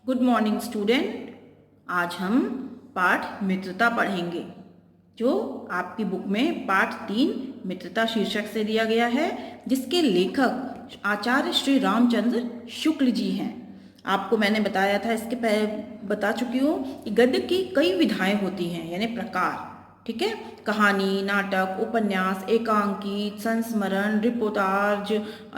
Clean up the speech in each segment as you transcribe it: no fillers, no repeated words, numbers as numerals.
Good morning student. आज हम पाठ मित्रता पढ़ेंगे जो आपकी बुक में पाठ 3 मित्रता शीर्षक से दिया गया है, जिसके लेखक आचार्य श्री रामचंद्र शुक्ल जी हैं। आपको मैंने बताया था, इसके पहले बता चुकी हूँ कि गद्य की कई विधाएं होती हैं, यानी प्रकार। ठीक है, कहानी, नाटक, उपन्यास, एकांकी, संस्मरण, रिपोर्टाज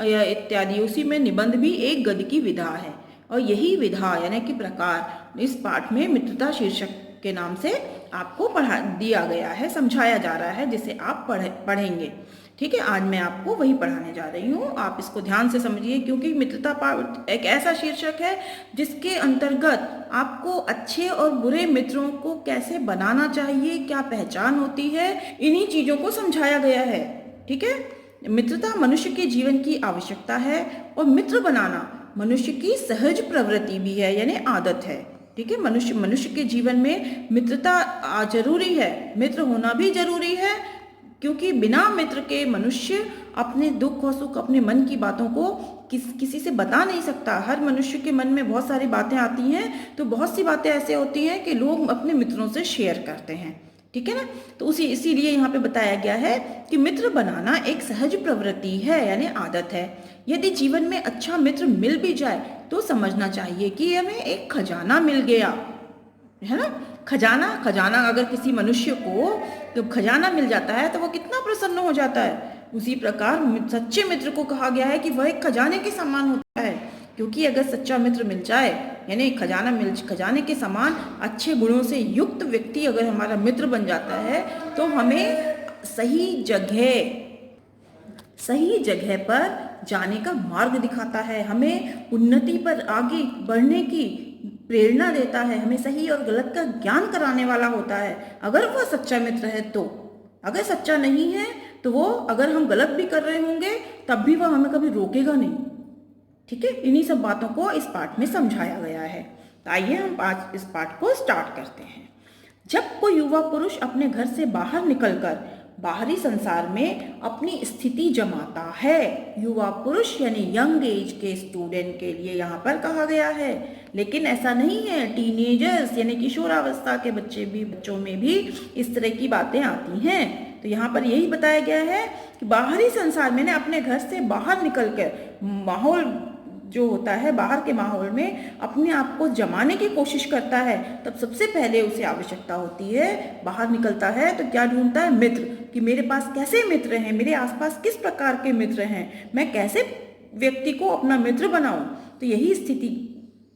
या इत्यादि। उसी में निबंध भी एक गद्य की विधा है और यही विधा यानी कि प्रकार इस पाठ में मित्रता शीर्षक के नाम से आपको पढ़ा दिया गया है, समझाया जा रहा है, जिसे आप पढ़ेंगे। ठीक है, आज मैं आपको वही पढ़ाने जा रही हूँ। आप इसको ध्यान से समझिए, क्योंकि मित्रता पाठ एक ऐसा शीर्षक है जिसके अंतर्गत आपको अच्छे और बुरे मित्रों को कैसे बनाना चाहिए, क्या पहचान होती है, इन्हीं चीज़ों को समझाया गया है। ठीक है, मित्रता मनुष्य के जीवन की आवश्यकता है और मित्र बनाना मनुष्य की सहज प्रवृत्ति भी है, यानी आदत है। ठीक है, मनुष्य के जीवन में मित्रता जरूरी है, मित्र होना भी जरूरी है, क्योंकि बिना मित्र के मनुष्य अपने दुख और सुख, अपने मन की बातों को किसी से बता नहीं सकता। हर मनुष्य के मन में बहुत सारी बातें आती हैं, तो बहुत सी बातें ऐसे होती हैं कि लोग अपने मित्रों से शेयर करते हैं। ठीक है ना, तो इसीलिए यहाँ पे बताया गया है कि मित्र बनाना एक सहज प्रवृत्ति है, यानी आदत है। यदि जीवन में अच्छा मित्र मिल भी जाए तो समझना चाहिए कि हमें एक खजाना मिल गया है ना। खजाना अगर किसी मनुष्य को तो खजाना मिल जाता है तो वो कितना प्रसन्न हो जाता है। उसी प्रकार सच्चे मित्र को कहा गया है कि वह एक खजाने के समान होता है, क्योंकि अगर सच्चा मित्र मिल जाए, यानी खजाने के समान अच्छे गुणों से युक्त व्यक्ति अगर हमारा मित्र बन जाता है, तो हमें सही जगह पर जाने का मार्ग दिखाता है, हमें उन्नति पर आगे बढ़ने की प्रेरणा देता है, हमें सही और गलत का ज्ञान कराने वाला होता है, अगर वह सच्चा मित्र है तो। अगर सच्चा नहीं है तो वो, अगर हम गलत भी कर रहे होंगे तब भी वह हमें कभी रोकेगा नहीं। ठीक है, इन्हीं सब बातों को इस पाठ में समझाया गया है। तो आइए हम आज इस पाठ को स्टार्ट करते हैं। जब कोई युवा पुरुष अपने घर से बाहर निकलकर बाहरी संसार में अपनी स्थिति जमाता है, युवा पुरुष यानी यंग एज के स्टूडेंट के लिए यहाँ पर कहा गया है, लेकिन ऐसा नहीं है, टीनेजर्स यानी किशोरावस्था के बच्चों में भी इस तरह की बातें आती हैं। तो यहाँ पर यही बताया गया है कि बाहरी संसार में अपने घर से बाहर निकलकर माहौल जो होता है, बाहर के माहौल में अपने आप को जमाने की कोशिश करता है, तब सबसे पहले उसे आवश्यकता होती है, बाहर निकलता है तो क्या ढूंढता है? मित्र। कि मेरे पास कैसे मित्र हैं, मेरे आसपास किस प्रकार के मित्र हैं, मैं कैसे व्यक्ति को अपना मित्र बनाऊं। तो यही स्थिति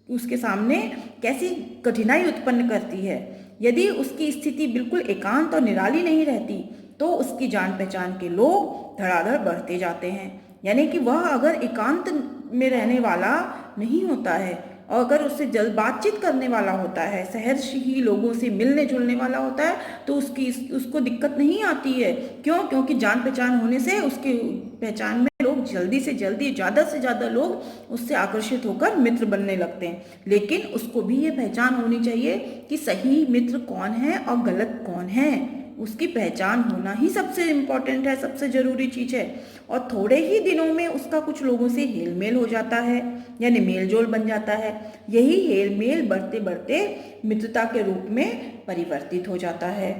उसके सामने कैसी कठिनाई उत्पन्न करती है। यदि उसकी स्थिति बिल्कुल एकांत और निराली नहीं रहती तो उसकी जान पहचान के लोग धड़ाधड़ बढ़ते जाते हैं। यानी कि वह अगर एकांत में रहने वाला नहीं होता है और अगर उससे जल्द बातचीत करने वाला होता है, सहर्ष ही लोगों से मिलने जुलने वाला होता है, तो उसको दिक्कत नहीं आती है। क्यों? क्योंकि जान पहचान होने से उसके पहचान में लोग जल्दी से जल्दी, ज़्यादा से ज़्यादा लोग उससे आकर्षित होकर मित्र बनने लगते हैं। लेकिन उसको भी ये पहचान होनी चाहिए कि सही मित्र कौन है और गलत कौन है। उसकी पहचान होना ही सबसे इम्पोर्टेंट है, सबसे ज़रूरी चीज़ है। और थोड़े ही दिनों में उसका कुछ लोगों से हेल मेल हो जाता है, यानी मेल जोल बन जाता है। यही हेल मेल बढ़ते बढ़ते मित्रता के रूप में परिवर्तित हो जाता है।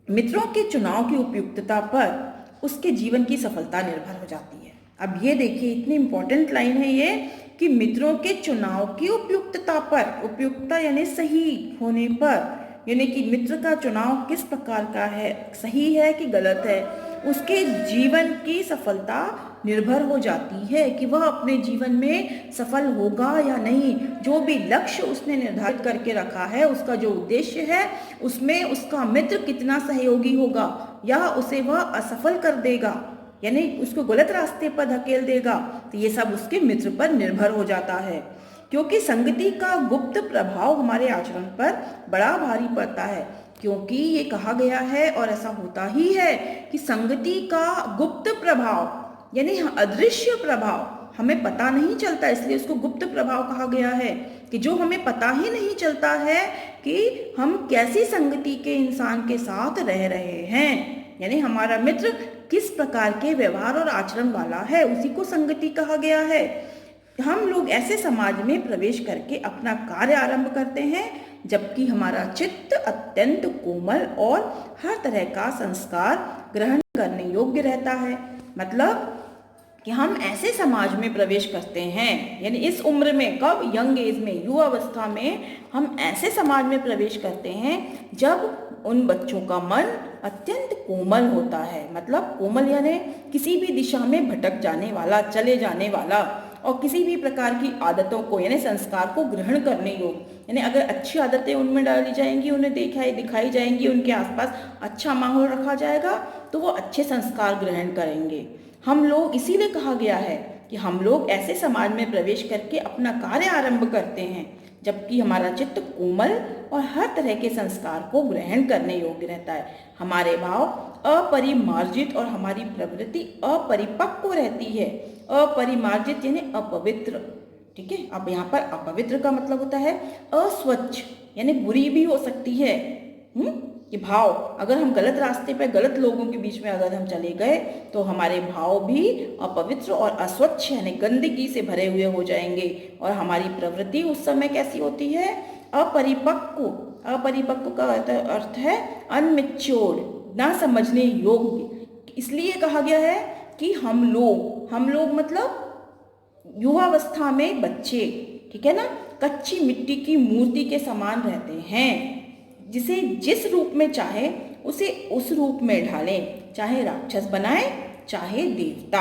मित्रों के चुनाव की उपयुक्तता पर उसके जीवन की सफलता निर्भर हो जाती है। अब ये देखिए, इतनी इम्पोर्टेंट लाइन है ये कि मित्रों के चुनाव की उपयुक्तता पर, उपयुक्तता यानी सही होने पर, यानी कि मित्र का चुनाव किस प्रकार का है, सही है कि गलत है, उसके जीवन की सफलता निर्भर हो जाती है कि वह अपने जीवन में सफल होगा या नहीं। जो भी लक्ष्य उसने निर्धारित करके रखा है, उसका जो उद्देश्य है, उसमें उसका मित्र कितना सहयोगी होगा या उसे वह असफल कर देगा, यानी उसको गलत रास्ते पर धकेल देगा। तो ये सब उसके मित्र पर निर्भर हो जाता है, क्योंकि संगति का गुप्त प्रभाव हमारे आचरण पर बड़ा भारी पड़ता है। क्योंकि ये कहा गया है और ऐसा होता ही है कि संगति का गुप्त प्रभाव यानी अदृश्य प्रभाव हमें पता नहीं चलता, इसलिए उसको गुप्त प्रभाव कहा गया है कि जो हमें पता ही नहीं चलता है कि हम कैसी संगति के इंसान के साथ रह रहे हैं, यानी हमारा मित्र किस प्रकार के व्यवहार और आचरण वाला है, उसी को संगति कहा गया है। हम लोग ऐसे समाज में प्रवेश करके अपना कार्य आरंभ करते हैं जबकि हमारा चित्त अत्यंत कोमल और हर तरह का संस्कार ग्रहण करने योग्य रहता है। मतलब कि हम ऐसे समाज में प्रवेश करते हैं, यानी इस उम्र में, कब, यंग एज में, युवावस्था में हम ऐसे समाज में प्रवेश करते हैं जब उन बच्चों का मन अत्यंत कोमल होता है। मतलब कोमल यानी किसी भी दिशा में भटक जाने वाला, चले जाने वाला, और किसी भी प्रकार की आदतों को यानी संस्कार को ग्रहण करने योग्य। यानी अगर अच्छी आदतें उनमें डाली जाएंगी, उन्हें दिखाई जाएंगी, उनके आसपास अच्छा माहौल रखा जाएगा तो वो अच्छे संस्कार ग्रहण करेंगे। हम लोग, इसीलिए कहा गया है कि हम लोग ऐसे समाज में प्रवेश करके अपना कार्य आरंभ करते हैं जबकि हमारा चित्त कोमल और हर तरह के संस्कार को ग्रहण करने योग्य रहता है। हमारे भाव अपरिमार्जित और हमारी प्रवृत्ति अपरिपक्व रहती है। अपरिमार्जित यानी अपवित्र, ठीक है। अब यहाँ पर अपवित्र का मतलब होता है अस्वच्छ, यानी बुरी भी हो सकती है। कि भाव, अगर हम गलत रास्ते पे गलत लोगों के बीच में अगर हम चले गए तो हमारे भाव भी अपवित्र और अस्वच्छ यानी गंदगी से भरे हुए हो जाएंगे। और हमारी प्रवृत्ति उस समय कैसी होती है? अपरिपक्व। अपरिपक्व का अर्थ है अनमेच्योर्ड, ना समझने योग्य। इसलिए कहा गया है कि हम लोग मतलब युवावस्था में बच्चे, ठीक है ना, कच्ची मिट्टी की मूर्ति के समान रहते हैं। जिसे जिस रूप में चाहे उसे उस रूप में ढालें, चाहे राक्षस बनाए चाहे देवता,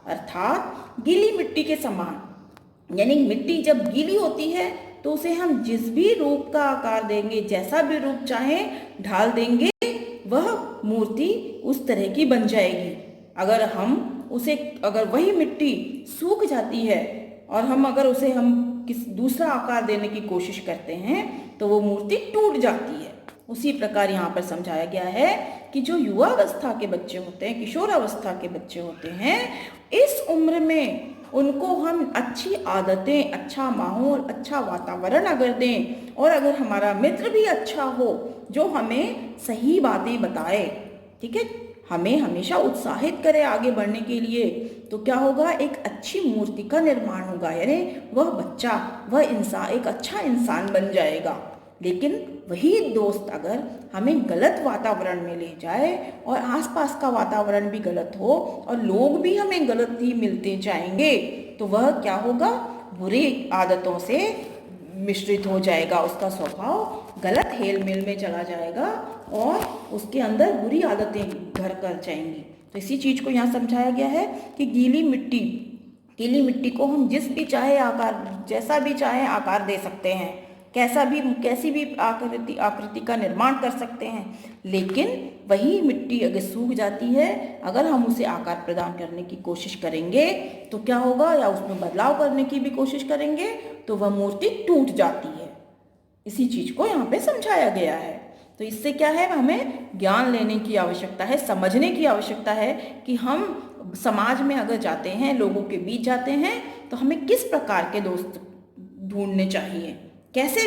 अर्थात गीली मिट्टी के समान। यानी मिट्टी जब गीली होती है तो उसे हम जिस भी रूप का आकार देंगे, जैसा भी रूप चाहे ढाल देंगे, वह मूर्ति उस तरह की बन जाएगी। अगर वही मिट्टी सूख जाती है और अगर उसे हम दूसरा आकार देने की कोशिश करते हैं तो वो मूर्ति टूट जाती है। उसी प्रकार यहाँ पर समझाया गया है कि जो युवावस्था के बच्चे होते हैं, किशोरावस्था के बच्चे होते हैं, इस उम्र में उनको हम अच्छी आदतें, अच्छा माहौल, अच्छा वातावरण अगर दें और अगर हमारा मित्र भी अच्छा हो जो हमें सही बातें बताए, ठीक है, हमें हमेशा उत्साहित करे आगे बढ़ने के लिए, तो क्या होगा? एक अच्छी मूर्ति का निर्माण होगा। यानी वह बच्चा, वह इंसान एक अच्छा इंसान बन जाएगा। लेकिन वही दोस्त अगर हमें गलत वातावरण में ले जाए और आसपास का वातावरण भी गलत हो और लोग भी हमें गलत ही मिलते जाएंगे तो वह क्या होगा? बुरी आदतों से मिश्रित हो जाएगा, उसका स्वभाव गलत हेल मेल में चला जाएगा और उसके अंदर बुरी आदतें घर कर जाएंगी। तो इसी चीज को यहाँ समझाया गया है कि गीली मिट्टी को हम जिस भी चाहे आकार, जैसा भी चाहे आकार दे सकते हैं, कैसी भी आकृति का निर्माण कर सकते हैं। लेकिन वही मिट्टी अगर सूख जाती है, अगर हम उसे आकार प्रदान करने की कोशिश करेंगे तो क्या होगा, या उसमें बदलाव करने की भी कोशिश करेंगे तो वह मूर्ति टूट जाती है। इसी चीज को यहाँ पे समझाया गया है। तो इससे क्या है, हमें ज्ञान लेने की आवश्यकता है, समझने की आवश्यकता है कि हम समाज में अगर जाते हैं, लोगों के बीच जाते हैं, तो हमें किस प्रकार के दोस्त ढूंढने चाहिए, कैसे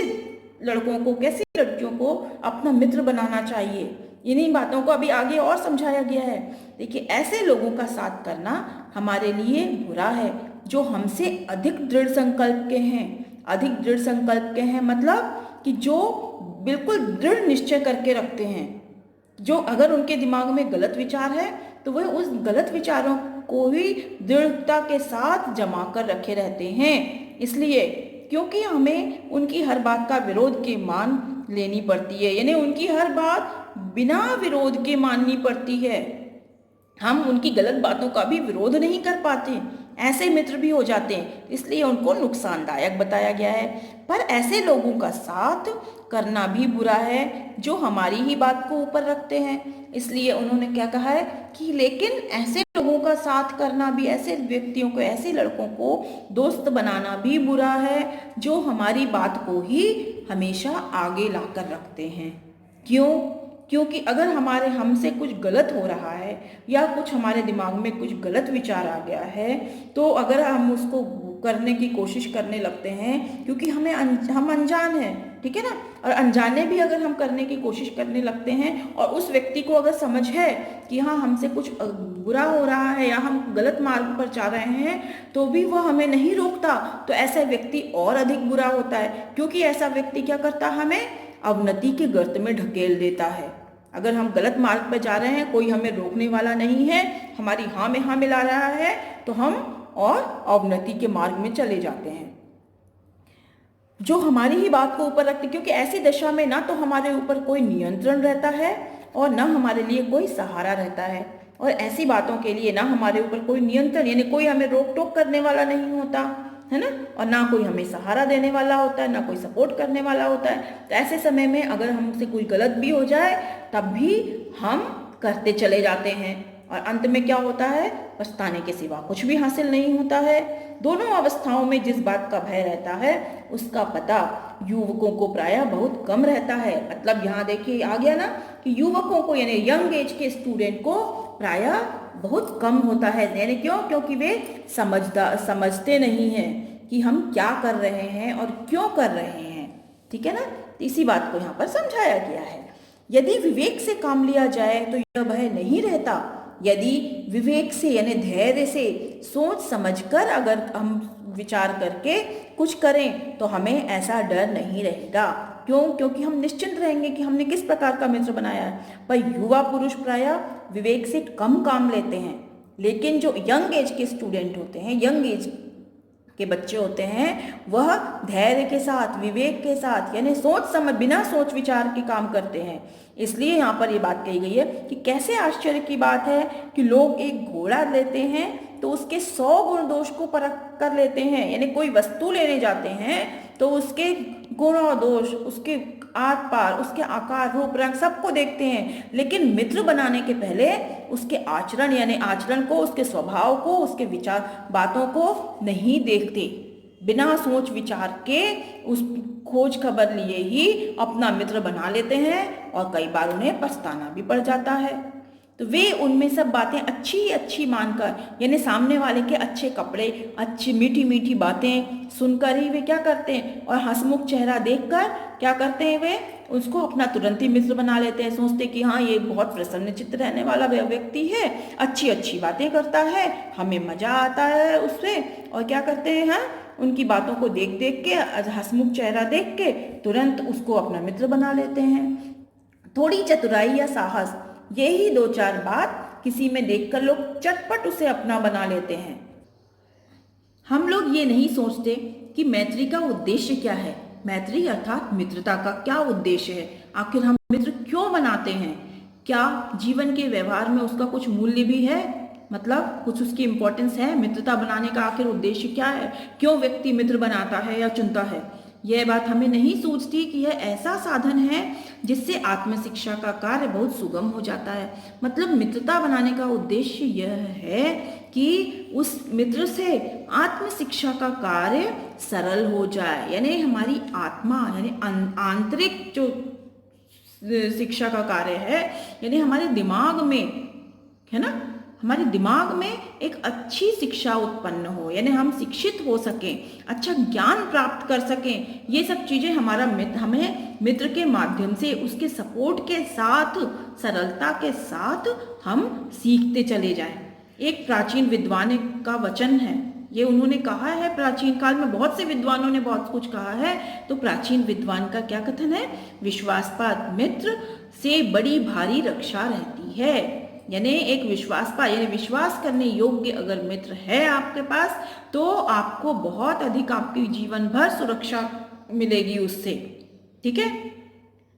लड़कों को, कैसी लड़कियों को अपना मित्र बनाना चाहिए। इन्हीं बातों को अभी आगे और समझाया गया है। देखिए, ऐसे लोगों का साथ करना हमारे लिए बुरा है जो हमसे अधिक दृढ़ संकल्प के हैं। मतलब कि जो बिल्कुल दृढ़ निश्चय करके रखते हैं, जो अगर उनके दिमाग में गलत विचार है तो वह उस गलत विचारों को ही दृढ़ता के साथ जमा कर रखे रहते हैं। इसलिए क्योंकि हमें उनकी हर बात का विरोध के मान लेनी पड़ती है, यानी उनकी हर बात बिना विरोध के माननी पड़ती है। हम उनकी गलत बातों का भी विरोध नहीं कर पाते, ऐसे मित्र भी हो जाते हैं, इसलिए उनको नुकसानदायक बताया गया है। पर ऐसे लोगों का साथ करना भी बुरा है जो हमारी ही बात को ऊपर रखते हैं। इसलिए उन्होंने क्या कहा है कि लेकिन ऐसे लोगों का साथ करना भी, ऐसे व्यक्तियों को, ऐसे लड़कों को दोस्त बनाना भी बुरा है जो हमारी बात को ही हमेशा आगे लाकर रखते हैं। क्योंकि अगर हमसे कुछ गलत हो रहा है या कुछ हमारे दिमाग में कुछ गलत विचार आ गया है तो अगर हम उसको करने की कोशिश करने लगते हैं, क्योंकि हम अनजान हैं, ठीक है ना। और अनजाने भी अगर हम करने की कोशिश करने लगते हैं और उस व्यक्ति को अगर समझ है कि हाँ हमसे कुछ बुरा हो रहा है या हम गलत मार्ग पर जा रहे हैं, तो भी वह हमें नहीं रोकता, तो ऐसा व्यक्ति और अधिक बुरा होता है, क्योंकि ऐसा व्यक्ति क्या करता है, हमें अवनति के गर्त में ढकेल देता है। अगर हम गलत मार्ग पर जा रहे हैं, कोई हमें रोकने वाला नहीं है, हमारी हाँ में हाँ मिला रहा है, तो हम और अवनति के मार्ग में चले जाते हैं, जो हमारी ही बात को ऊपर रखते, क्योंकि ऐसी दशा में ना तो हमारे ऊपर कोई नियंत्रण रहता है और ना हमारे लिए कोई सहारा रहता है। और ऐसी बातों के लिए ना हमारे ऊपर कोई नियंत्रण, यानी कोई हमें रोक टोक करने वाला नहीं होता है ना, और ना कोई हमें सहारा देने वाला होता है, ना कोई सपोर्ट करने वाला होता है। तो ऐसे समय में अगर हमसे कोई गलत भी हो जाए तब भी हम करते चले जाते हैं, और अंत में क्या होता है, पछताने के सिवा कुछ भी हासिल नहीं होता है। दोनों अवस्थाओं में जिस बात का भय रहता है उसका पता युवकों को प्रायः बहुत कम रहता है। मतलब यहाँ देखिए आ गया ना कि युवकों को, यानी यंग एज के स्टूडेंट को प्रायः बहुत कम होता है। यानी क्यों? क्योंकि वे समझते नहीं हैं कि हम क्या कर रहे हैं और क्यों कर रहे हैं। ठीक है ना, तो इसी बात को यहाँ पर समझाया गया है। यदि विवेक से काम लिया जाए तो यह भय नहीं रहता। यदि विवेक से यानी धैर्य से सोच समझकर अगर हम विचार करके कुछ करें तो हमें ऐसा डर नहीं रहेगा। क्यों? क्योंकि हम निश्चिंत रहेंगे कि हमने किस प्रकार का मित्र बनाया है। पर युवा पुरुष प्रायः विवेक से कम काम लेते हैं, लेकिन जो यंग एज के स्टूडेंट होते हैं, यंग एज के बच्चे होते हैं, वह धैर्य के साथ, विवेक के साथ, यानी बिना सोच विचार के काम करते हैं। इसलिए यहाँ पर ये बात कही गई है कि कैसे आश्चर्य की बात है कि लोग एक घोड़ा लेते हैं तो उसके 100 गुण दोष को परख कर लेते हैं। यानी कोई वस्तु लेने जाते हैं तो उसके गुण और दोष, उसके आर पार, उसके आकार, रूप, रंग सबको देखते हैं, लेकिन मित्र बनाने के पहले उसके आचरण, यानी आचरण को, उसके स्वभाव को, उसके विचार, बातों को नहीं देखते। बिना सोच विचार के उस खोज खबर लिए ही अपना मित्र बना लेते हैं और कई बार उन्हें पछताना भी पड़ जाता है। तो वे उनमें सब बातें अच्छी अच्छी मानकर, यानी सामने वाले के अच्छे कपड़े, अच्छी मीठी मीठी बातें सुनकर ही वे क्या करते हैं, और हंसमुख चेहरा देखकर क्या करते हैं, वे उसको अपना तुरंत ही मित्र बना लेते हैं। सोचते कि हाँ ये बहुत प्रसन्नचित्त रहने वाला व्यक्ति है, अच्छी अच्छी बातें करता है, हमें मजा आता है उससे, और क्या करते हैं, हाँ उनकी बातों को देख देख के, हंसमुख चेहरा देख के तुरंत उसको अपना मित्र बना लेते हैं। थोड़ी चतुराई या साहस, यही 2-4 बात किसी में देखकर लोग चटपट उसे अपना बना लेते हैं। हम लोग ये नहीं सोचते कि मैत्री का उद्देश्य क्या है। मैत्री अर्थात मित्रता का क्या उद्देश्य है, आखिर हम मित्र क्यों बनाते हैं, क्या जीवन के व्यवहार में उसका कुछ मूल्य भी है, मतलब कुछ उसकी इम्पोर्टेंस है। मित्रता बनाने का आखिर उद्देश्य क्या है, क्यों व्यक्ति मित्र बनाता है या चुनता है। यह बात हमें नहीं सूझती कि यह ऐसा साधन है जिससे आत्मशिक्षा का कार्य बहुत सुगम हो जाता है। मतलब मित्रता बनाने का उद्देश्य यह है कि उस मित्र से आत्मशिक्षा का कार्य सरल हो जाए, यानी हमारी आत्मा, यानी आंतरिक जो शिक्षा का कार्य है, यानी हमारे दिमाग में, है ना, हमारे दिमाग में एक अच्छी शिक्षा उत्पन्न हो, यानी हम शिक्षित हो सकें, अच्छा ज्ञान प्राप्त कर सकें। ये सब चीज़ें हमें मित्र के माध्यम से, उसके सपोर्ट के साथ, सरलता के साथ हम सीखते चले जाएं। एक प्राचीन विद्वान का वचन है, ये उन्होंने कहा है, प्राचीन काल में बहुत से विद्वानों ने बहुत कुछ कहा है, तो प्राचीन विद्वान का क्या कथन है, विश्वासपात मित्र से बड़ी भारी रक्षा रहती है। यानी एक विश्वासपात, यानी विश्वास करने योग्य अगर मित्र है आपके पास, तो आपको बहुत अधिक आपकी जीवन भर सुरक्षा मिलेगी उससे। ठीक है,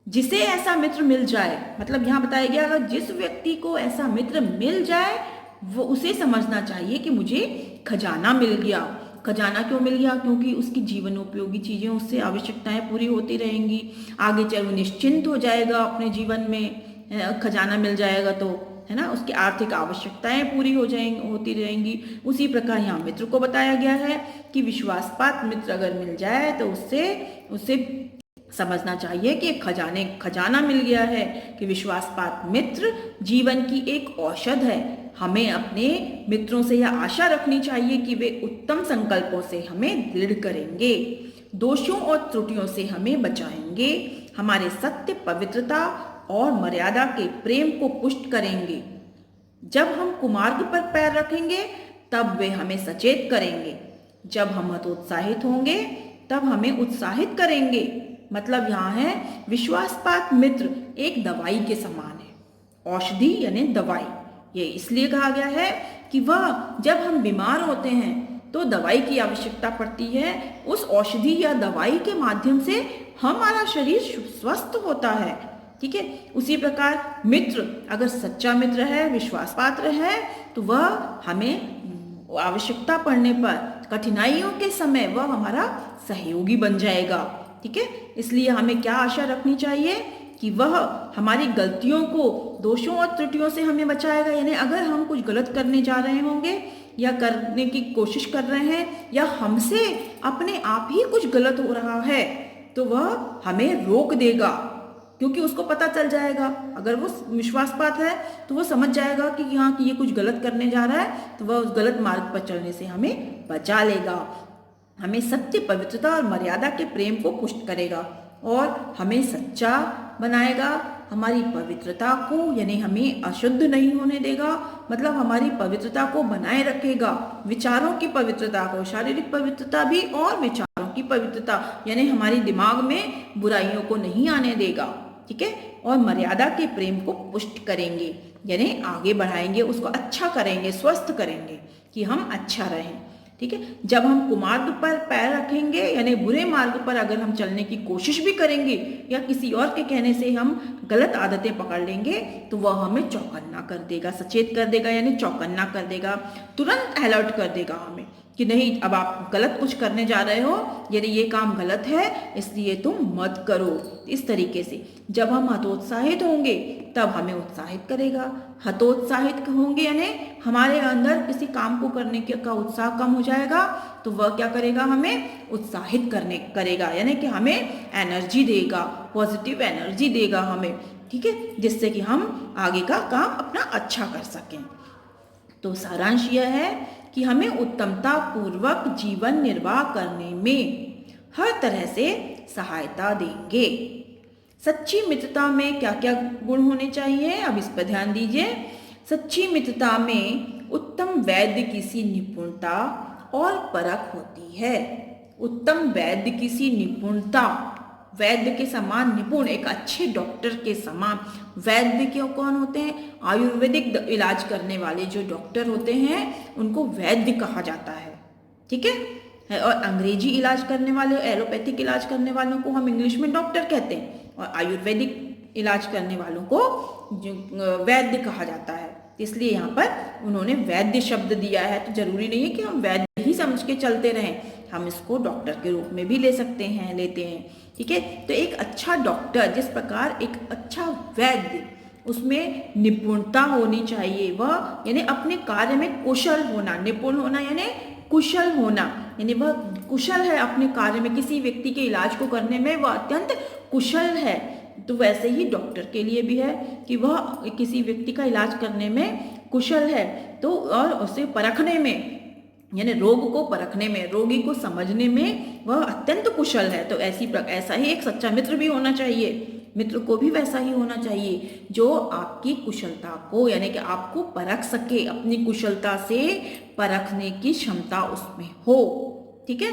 जिसे ऐसा मित्र मिल जाए, मतलब यहाँ बताया गया अगर जिस व्यक्ति को ऐसा मित्र मिल जाए वो उसे समझना चाहिए कि मुझे खजाना मिल गया। खजाना क्यों मिल गया? क्योंकि उसकी जीवन उपयोगी चीज़ें, उससे आवश्यकताएं पूरी होती रहेंगी, आगे चल वो निश्चिंत हो जाएगा अपने जीवन में, खजाना मिल जाएगा तो, है ना, उसकी आर्थिक आवश्यकताएं पूरी होती रहेंगी। उसी प्रकार यहाँ मित्र को बताया गया है कि विश्वासपात मित्र अगर मिल जाए तो उससे समझना चाहिए कि खजाना मिल गया है, कि विश्वासपात मित्र जीवन की एक औषध है। हमें अपने मित्रों से यह आशा रखनी चाहिए कि वे उत्तम संकल्पों से हमें दृढ़ करेंगे। दोषों और त्रुटियों से हमें बचाएंगे, हमारे सत्य, पवित्रता और मर्यादा के प्रेम को पुष्ट करेंगे। जब हम कुमार्ग पर पैर रखेंगे तब वे हमें सचेत करेंगे। जब हम हतोत्साहित होंगे तब हमें उत्साहित करेंगे। मतलब यहाँ है विश्वासपात मित्र एक दवाई के समान है। औषधि यानी दवाई, ये इसलिए कहा गया है कि वह जब हम बीमार होते हैं तो दवाई की आवश्यकता पड़ती है। उस औषधि या दवाई के माध्यम से हमारा शरीर स्वस्थ होता है। ठीक है, उसी प्रकार मित्र अगर सच्चा मित्र है, विश्वास पात्र है, तो वह हमें आवश्यकता पड़ने पर, कठिनाइयों के समय वह हमारा सहयोगी बन जाएगा। ठीक है, इसलिए हमें क्या आशा रखनी चाहिए कि वह हमारी गलतियों को, दोषों और त्रुटियों से हमें बचाएगा। यानी अगर हम कुछ गलत करने जा रहे होंगे या करने की कोशिश कर रहे हैं या हमसे अपने आप ही कुछ गलत हो रहा है तो वह हमें रोक देगा, क्योंकि उसको पता चल जाएगा। अगर वो विश्वासपात है तो वो समझ जाएगा कि हाँ कि ये कुछ गलत करने जा रहा है, तो वह उस गलत मार्ग पर चलने से हमें बचा लेगा, हमें सत्य, पवित्रता और मर्यादा के प्रेम को पुष्ट करेगा और हमें सच्चा बनाएगा। हमारी पवित्रता को यानी हमें अशुद्ध नहीं होने देगा, मतलब हमारी पवित्रता को बनाए रखेगा। विचारों की पवित्रता को, शारीरिक पवित्रता भी और विचारों की पवित्रता यानी हमारी दिमाग में बुराइयों को नहीं आने देगा। ठीक है, और मर्यादा के प्रेम को पुष्ट करेंगे यानी आगे बढ़ाएंगे, उसको अच्छा करेंगे, स्वस्थ करेंगे कि हम अच्छा रहें। ठीक है, जब हम कुमार्ग पर पैर रखेंगे यानी बुरे मार्ग पर अगर हम चलने की कोशिश भी करेंगे या किसी और के कहने से हम गलत आदतें पकड़ लेंगे तो वह हमें चौकन्ना कर देगा, सचेत कर देगा यानी चौकन्ना कर देगा, तुरंत अलर्ट कर देगा हमें कि नहीं अब आप गलत कुछ करने जा रहे हो, यानी ये काम गलत है इसलिए तुम मत करो। इस तरीके से जब हम हतोत्साहित होंगे तब हमें उत्साहित करेगा। हतोत्साहित होंगे यानी हमारे अंदर किसी काम को करने का उत्साह कम हो जाएगा तो वह क्या करेगा, हमें उत्साहित करेगा यानी कि हमें एनर्जी देगा, पॉजिटिव एनर्जी देगा हमें। ठीक है, जिससे कि हम आगे का काम अपना अच्छा कर सकें। तो सारांश यह है कि हमें उत्तमता पूर्वक जीवन निर्वाह करने में हर तरह से सहायता देंगे। सच्ची मित्रता में क्या क्या गुण होने चाहिए, अब इस पर ध्यान दीजिए। सच्ची मित्रता में उत्तम वैद्य की सी निपुणता और परख होती है। उत्तम वैद्य की सी निपुणता, वैद्य के समान निपुण, एक अच्छे डॉक्टर के समान। वैद्य क्यों कौन होते हैं, आयुर्वेदिक इलाज करने वाले जो डॉक्टर होते हैं उनको वैद्य कहा जाता है। ठीक है, और अंग्रेजी इलाज करने वाले, एलोपैथिक इलाज करने वालों को हम इंग्लिश में डॉक्टर कहते हैं और आयुर्वेदिक इलाज करने वालों को वैद्य कहा जाता है। इसलिए यहाँ पर उन्होंने वैद्य शब्द दिया है। तो जरूरी नहीं है कि हम वैद्य ही समझ के चलते रहें, हम इसको डॉक्टर के रूप में भी ले सकते हैं, लेते हैं। ठीक है, तो एक अच्छा डॉक्टर जिस प्रकार एक अच्छा वैद्य, उसमें निपुणता होनी चाहिए, वह यानी अपने कार्य में कुशल होना, निपुण होना यानी कुशल होना, यानी वह कुशल है अपने कार्य में, किसी व्यक्ति के इलाज को करने में वह अत्यंत कुशल है। तो वैसे ही डॉक्टर के लिए भी है कि वह किसी व्यक्ति का इलाज करने में कुशल है, तो और उसे परखने में यानी रोग को परखने में, रोगी को समझने में वह अत्यंत कुशल है। तो ऐसा ही एक सच्चा मित्र भी होना चाहिए। मित्र को भी वैसा ही होना चाहिए जो आपकी कुशलता को यानी कि आपको परख सके, अपनी कुशलता से परखने की क्षमता उसमें हो। ठीक है,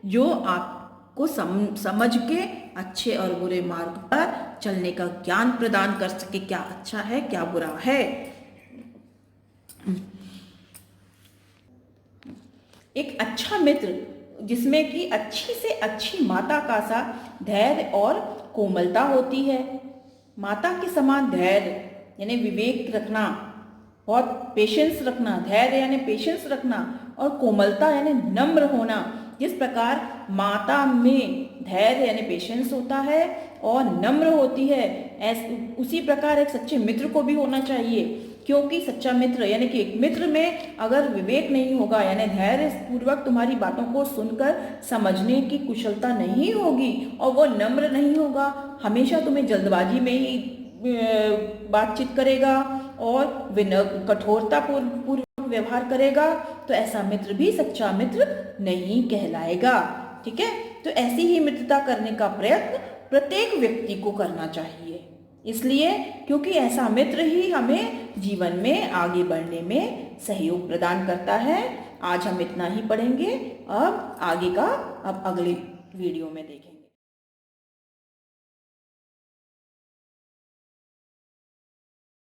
जो आपको समझ के अच्छे और बुरे मार्ग पर चलने का ज्ञान प्रदान कर सके, क्या अच्छा है क्या बुरा है। एक अच्छा मित्र जिसमें कि अच्छी से अच्छी माता का सा धैर्य और कोमलता होती है। माता के समान धैर्य यानी विवेक रखना, बहुत पेशेंस रखना, धैर्य यानी पेशेंस रखना और कोमलता यानी नम्र होना। जिस प्रकार माता में धैर्य यानी पेशेंस होता है और नम्र होती है, उसी प्रकार एक सच्चे मित्र को भी होना चाहिए। क्योंकि सच्चा मित्र यानी कि एक मित्र में अगर विवेक नहीं होगा यानी धैर्य पूर्वक तुम्हारी बातों को सुनकर समझने की कुशलता नहीं होगी और वो नम्र नहीं होगा, हमेशा तुम्हें जल्दबाजी में ही बातचीत करेगा और कठोरता पूर्वक व्यवहार करेगा, तो ऐसा मित्र भी सच्चा मित्र नहीं कहलाएगा। ठीक है, तो ऐसी ही मित्रता करने का प्रयत्न प्रत्येक व्यक्ति को करना चाहिए। इसलिए क्योंकि ऐसा मित्र ही हमें जीवन में आगे बढ़ने में सहयोग प्रदान करता है। आज हम इतना ही पढ़ेंगे। अब आगे का अगले वीडियो में देखेंगे।